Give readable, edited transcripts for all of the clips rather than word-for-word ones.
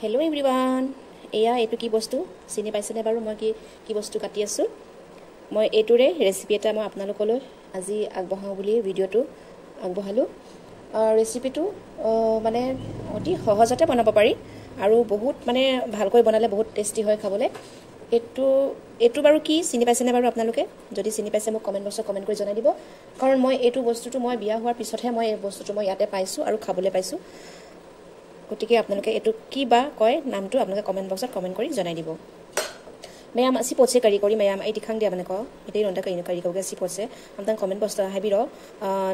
Hello everyone. Eya etu ki bostu sini paise ne baru moi ki bostu kati asu. Moi etore recipe eta moi apnalokole আজি আগবঢ়াও বুলি ভিডিওটো আগবঢ়ালো। ৰেচিপিটো মানে অতি সহজতে বনাব পাৰি আৰু বহুত মানে ভালকৈ বনালে বহুত টেস্টি হয় খাবলৈ। এটো বাৰু কি চিনি পাইছেনে বাৰু আপোনালোকে? যদি চিনি পাইছে মোক কমেন্ট বক্সত কমেন্ট কৰি জনাই দিব। কাৰণ মই এটো বস্তুটো মই বিয়া হোৱাৰ পিছতহে মই এই বস্তুটো মই ইয়াতে পাইছো আৰু খাবলৈ পাইছো। গতিকে আপোনালোকে এটো কি বা কয় নামটো আপোনালোকে কমেন্ট বক্সত কমেন্ট কৰি জনাই দিব। Mayam asi poche kari kori mayam ai dikhang dia banako ite ronda kari ko asi poche amtang comment post ha biro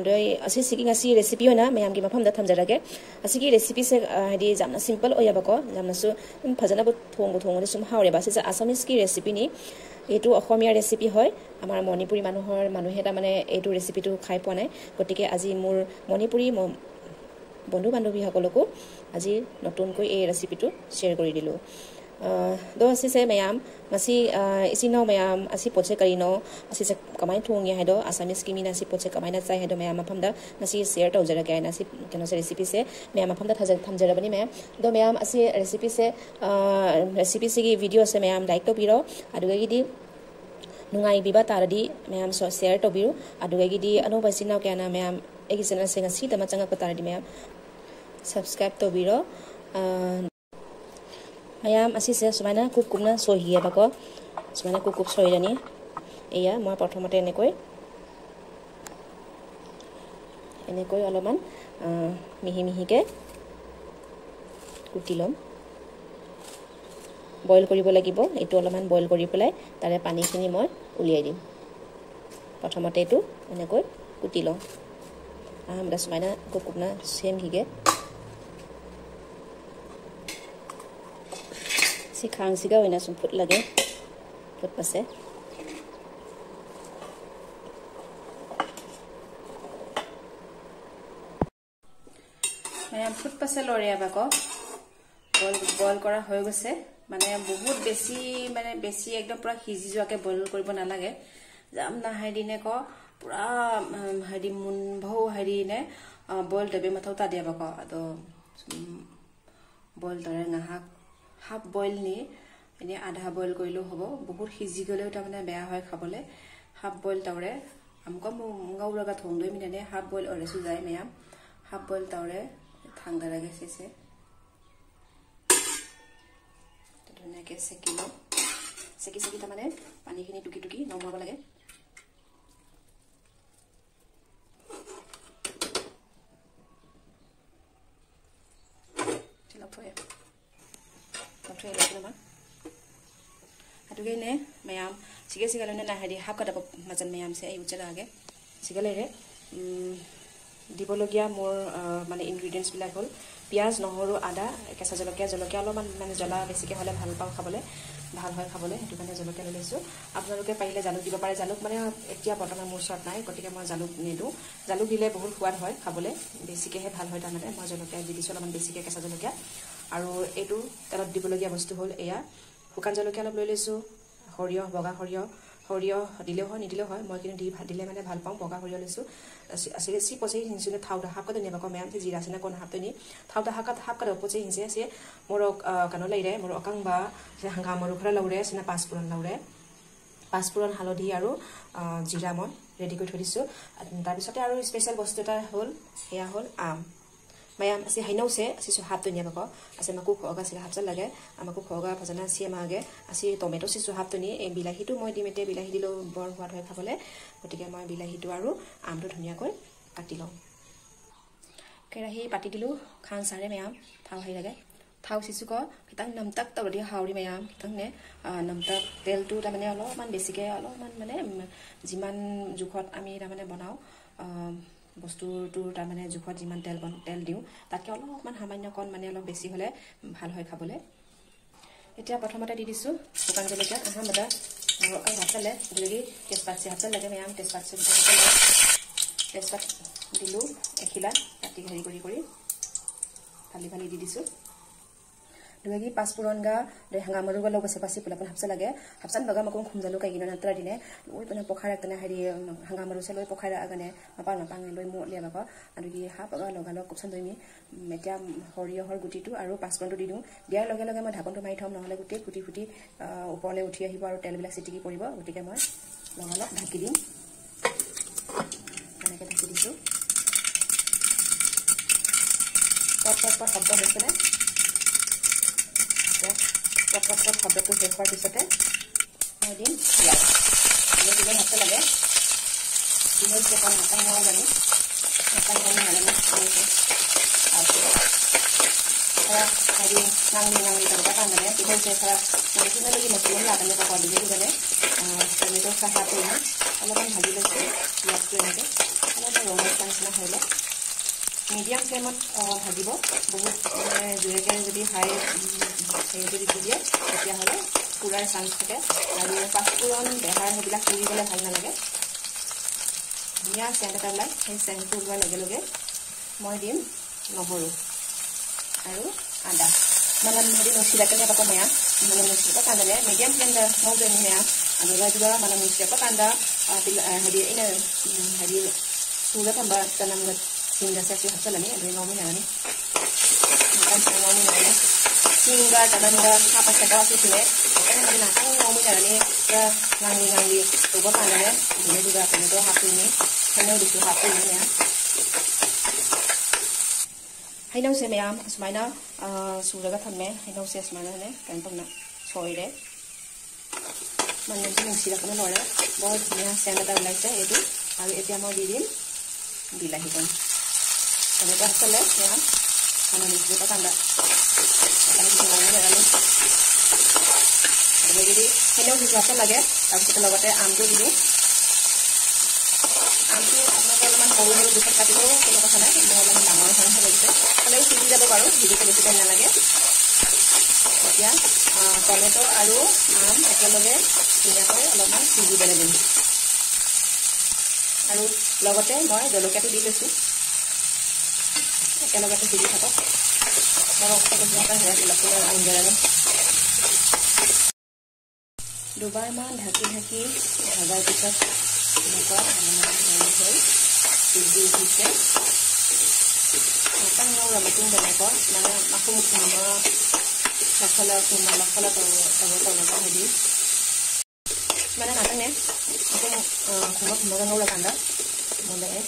doi asi seeking asi recipe hoina mayam gi mafam da thamjarage asi ki recipe se hedi jamna simple oya bako jamna su phajana bu thong sum haure ba se assamese ki recipe ni etu অসমীয়া recipe হয় আমাৰ মণিপুৰী মানুহে এটা মানে এটো ৰেচিপিটো খাই পোৱা নাই গতিকে আজি মোৰ মণিপুৰী বন্ধু বান্ধৱী সকলকো আজি নতুনকৈ এই ৰেচিপিটো শেয়াৰ কৰি দিলো do asi se mayam masi isino mayam asi poche karino asi se kamai thongi haido assamese kimi na si poche kamai na chai haido mayam mafamda masi share to jara ga na si keno se recipe se mayam mafamda thamjara bani mayam do mayam asi recipe se gi video se mayam like to biro aduga gi di nungai biba taradi mayam so share to biro aduga gi di ano basina kya na mayam egi channel se ngasi tama changa ko taradi mayam subscribe to biro Mayam asi se sumana kukupna sohiya bako sumana kukup sohirani eya moi prothomote enekoi oloman mihi ke kutilom boil koribo lagibo etu oloman boil kori pelai tare pani khini moi uliai dim prothomote etu enekoi kutilom amda sumana kukupna same hige si khang siga wena sum put lage put pase mayam put pase lore abako boil kora hoy gose mane bahut beshi ekdom pura hiji joake boil koribo na lage jam na haidine ko pura hadi mun bhau hadine boil debe mathauta dia bako ado boil dare na half boil ni ene adha boil koilo hobo bahut hiji gole ta mane beya hoy khabole half boil tawre amko ngaura ga thongdoi minane half boil ore su jai mayam half boil tawre thangda lage sese to done ke sekilo seki ta mane pani khini tuki nomaba lage Adugai ne mayam sigale ne na hadi hakada majan mayam se ai uchala age sigale re dibologia mor mane ingredients bila hol piaz nohoru ada kesa jolokia aloman mane jola besike hole bhal pau khabole bhal hoy khabole hetu kane jolokia lesu apnaloke paile jaluk diba pare jaluk mane etia botama mur shot nai kotike moi jaluk nedu jaluk dile bahut huad hoy khabole besike he bhal hoy ta mane moi jolokia di diso aloman besike kesa jolokia aru etu telat dibologia bostu hol eya hukan jolokia lab loilesu horiyo boga horiyo dile hoy nidile hoy moi kinu di dile mane bhal pau boga horiyo lesu asige si poche hinsune thauda hakka denia bako mayam the jira sina kon haptoni thauda hakka poche hinse se moro kano leire moro akangba se hanga moro khara laure sina paspuran halodi aru jira moi ready koi thodisu tar bisote aru special bostu ta hol eya hol am mayam asi hainau se asi so hap dunia bako asi maku khoga sila hapsal lage amaku khoga phajana siam age asi tomato si so hap tuni e bilahi tu moi dimete bilahi dilo bor hwat hoy khabole gotike moi bilahi tu aru amto dhunia koi kati lo kerahi pati dilu khang sare mayam thau hai lage thau sisu ko kitang namtak tawdi hauri mayam kitang ne namtak tel tu ta mane alo man besike alo man mane jiman jukhot ami ta mane banao বস্তু two তা মানে জুখত জিমান তেল দিও তাকে অলপমান সামান্য কোন মানে অলপ বেছি হলে ভাল হয় খাবলে এতিয়া প্ৰথমতে দি দিছো শুকান জলকীয়া আহামদা আৰু হাতলে দিলি তেজপাত হাতলে লাগে mayam তেজপাত দিলো এখিলা কাটি হেৰি কৰি ফালি দি দিছো Lagi pasporan ga dari hangamaru ga logo sepasi pula pun hapsa lagi hapsan baga makung khumjalu kayak gini nanti dine oi pun pokhara kena hari hangamaru seloi pokhara agane mapang loi mo liya baga aru gi ha baga loga log kupsan doimi metia horiyo hor guti tu aru pasporan tu didu diar loge loge ma dhakon tu mai thom নহলে গুটি ফুটি ফুটি ওপৰলে উঠি আহিব আৰু তেল বিলাক চিটিকি পৰিব গটিকে মই লগা লগ ঢাকি দিম এনেকৈ ঢাকি দিছো পট শব্দ হৈছে না পট শব্দটো শেষ হোৱাৰ পিছতে মই দিম পিঁয়াজ দিলে ভাত লাগে পিঁয়াজ অকণ নাপাই নহয় জানি hari nangli terdekat kan ya kita bisa salah nanti lagi masih lagi apa di sini kan ya kami itu sahabat ini kalau kan haji lagi lihat tuh ini kalau ada rombongan kan sana hole medium flame haji bo बहुत जुए के যদি হাই হেৰি দি দিয়ে তেতিয়া হলে পুৰা chance থাকে আৰু পাঁচপুৰণ বেহাৰ হেবিলাক পুৰি গলে ভাল নালাগে ধুনীয়া চেণ্ট এটা ওলাই সেই চেণ্টটো ওলোৱাৰ লগে লগে মই দিম নহৰু আৰু আদা মানে হেৰি নচিলা কেনে পাতা মেয়া মানে নচিলা কান্দে মিডিয়াম ফ্লেম দা নও যে মেয়া আৰু ৰাজুৱা মানে নচিলা কান্দা হেৰি এনে হেৰি সুৰা থাম্বা তনাম singa sa siya salani ay ngomi na ni kan sa ngomi na ni singa tananda apa sa daw sile kan na kan ngomi na ni ya ngangi to ba kan na ni juga kan to happy ni kan do to happy ni ya hainau se mayam asmaina suraga thamme hainau se asmaina ne kan pamna soi re manne ni sira kan lora bahut dhuniya sena ta laise etu aru etia moi di dim bilahi kon Ini dah selesai ya, mana ni kita tanda, kalau kita mau ni ada ni, jadi ini udah selesai lagi, tapi kita lewat amdu dulu, amdu apa kalau man kau ni bisa kat itu, kalau kita sana, kalau man tangan sana lagi, kalau itu sudah ada baru, jadi kita bisa tanya lagi, ya, tomato, alu, ekor lagi, ini apa? Kalau man suji bela ni, alu lewatnya, mau jolok itu di situ. Kalau kita sini apa? Mau kita gunakan ya lakukan anggaran. Dubai man ढाकी agar kita maka aman hoi tujuh kita. Kita mau ramatin dengan apa? Mana aku semua masalah tahu hadi. Mana natang ni? Aku semua ngau kanda. Mulai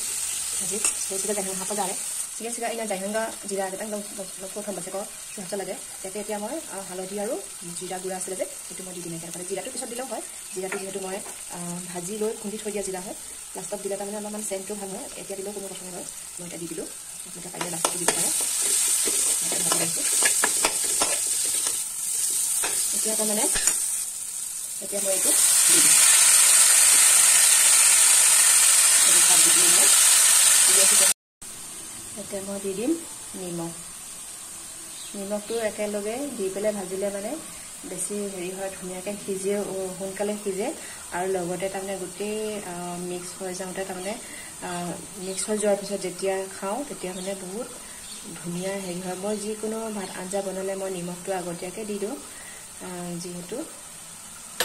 hadi. Sudah dah apa dah? Siga ina daihanga jira ketang loko thamba seko sahsa lage tete etia moi halodi aru jira gura asile je etu moi di dine kare jira tu pisot dilau hoy jira tu jetu moi bhaji loi khundi thoi dia jira hoy lastop dile ta mane alman scent tu bhal hoy etia dilo kono কথা নহয় মই এটা দি দিলো এটা পাইলে lastop দি দিবা etia ta mane etia moi etu di দিম এটো সব দি দিম মই এতিয়া মই দি দিম নিমখটো একেলগে দি পেলাই ভাজিলে মানে বেছি হেৰি হয় ধুনীয়াকৈ সিজে সোনকালে সিজে আৰু লগতে তাৰমানে গোটেই মিক্স হৈ যাওঁতে তাৰমানে মিক্স হৈ যোৱাৰ পিছত যেতিয়া খাওঁ তেতিয়া মানে বহুত ধুনীয়া হেৰি হয় মই যিকোনো ভাত আঞ্জা বনালে মই নিমখটো আগতীয়াকৈ দি দিওঁ যিহেতু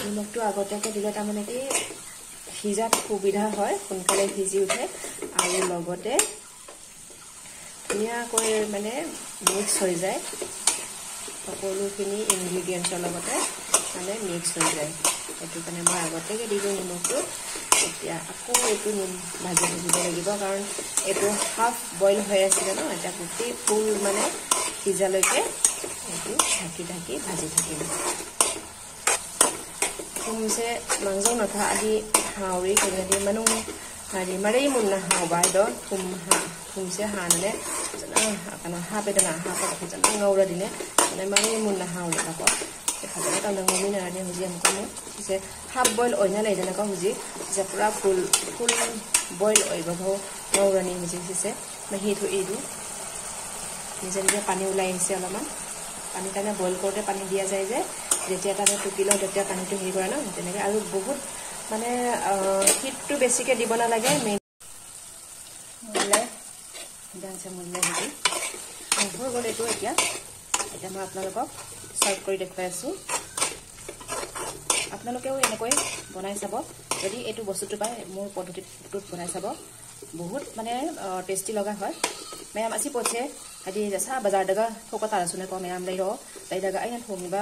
নিমখটো আগতীয়াকৈ দিলে তাৰমানে কি সিজাত সুবিধা হয় সোনকালে সিজি উঠে আৰু লগতে ধুনীয়াকৈ মানে মিক্স হৈ যায় সকলোখিনি ইনগ্ৰেডিয়েণ্টছৰ লগতে মানে মিক্স হৈ যায় এইটো কাৰণে মই আগতেই দি দিওঁ নিমখটো এতিয়া আকৌ এইটো ভাজিব লাগিব কাৰণ এইটো হাফ বইল হৈ আছিলে ন এটা গোটেই ফুল মানে সিজালৈকে এইটো ঢাকি ভাজি থাকিম তুমছে মাংস নথা আদি হাউৰি কেনেদি মানুহ hari mari munna ha bai do thumse hanane kana ha pe dana ha pa khajana ngaura dine ne mari munna ha ula ko khajana ta ngami na ne hoji amko ne se half boil oina lai dana ko hoji se pura full boil oi ba bho ngaura ni hoji se mahi thu edu nije nije pani ulai ase alaman pani kana boil korte pani dia jai je jetia ta tukilo jetia pani tu hi kora na teneke aru bahut মানে হিটটো বেছিকে দিব না লাগে মুলে ডান্সে মুলে হেৰি হৈ গ'ল এইটো এতিয়া মই আপোনালোকক সাৰ্ভ কৰি দেখুৱাই আছোঁ আপোনালোকেও এনেকৈ বনাই চাব যদি এইটো বস্তুটো পায় মোৰ পদ্ধতিটোত বনাই চাব बहुत माने टेस्टी लगा है मैम असी पोचे हदी जसा बाजार दगा थोक तारा सुने को मैम लेरो लैदागा आइना थोंगिबा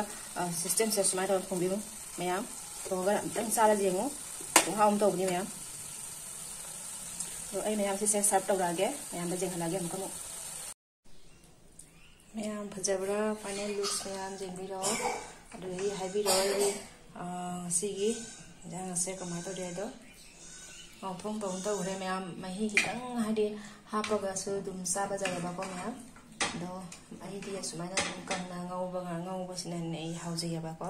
सिस्टम से सुमाय तो थोंबिमु मैम थोगा तंग सारा जेंगो हाम तो बनि मैम तो आई मैम से सर्व तो लागे मैम दा जेंगा लागे हमको मैम भजबरा फाइनल लुक्स मैम जेंबिरो अदुई हाइबिरो सिगी जहां से कमा तो दे दो थों तौन तौरे मैम मही खितंग हादि हापगासु दुम साबा जाबाको मैम दो आइदि सुमायना कंना ngौबसिना नै हाउजैयाबाको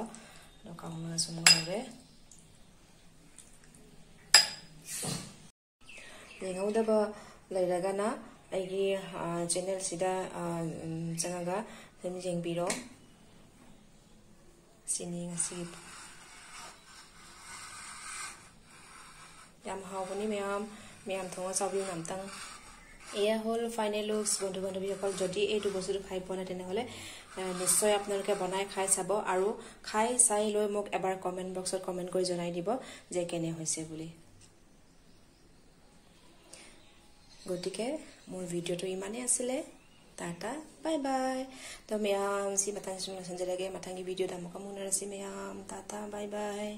दो काउना सुनमोरे देंगौदबा लैरागाना आइगी चैनल सिदा चंगागा जोंनि जेंबिरो सिनि ngasi याम हावबनी मैम थोंगा चावि नामतां एया हल फाइनल लुक्स बंधु बान्धवी सकल जदि एटु बस्तु खाइ पोना तेने हले निश्चय आपनालोके बनाय खाइ चाबो आरो खाइ चाइ लय মোক एबार कमेन्ट बक्सत कमेन्ट কৰি জনাই দিব যে কেনে হৈছে বুলি গটিকে মোৰ ভিডিওটো ইমানে আছিলে टाटा बाय बाय तो मैम सी बतान सुन संजय लगे मथांगी वीडियो दा मका मुनरसी मैम टाटा बाय बाय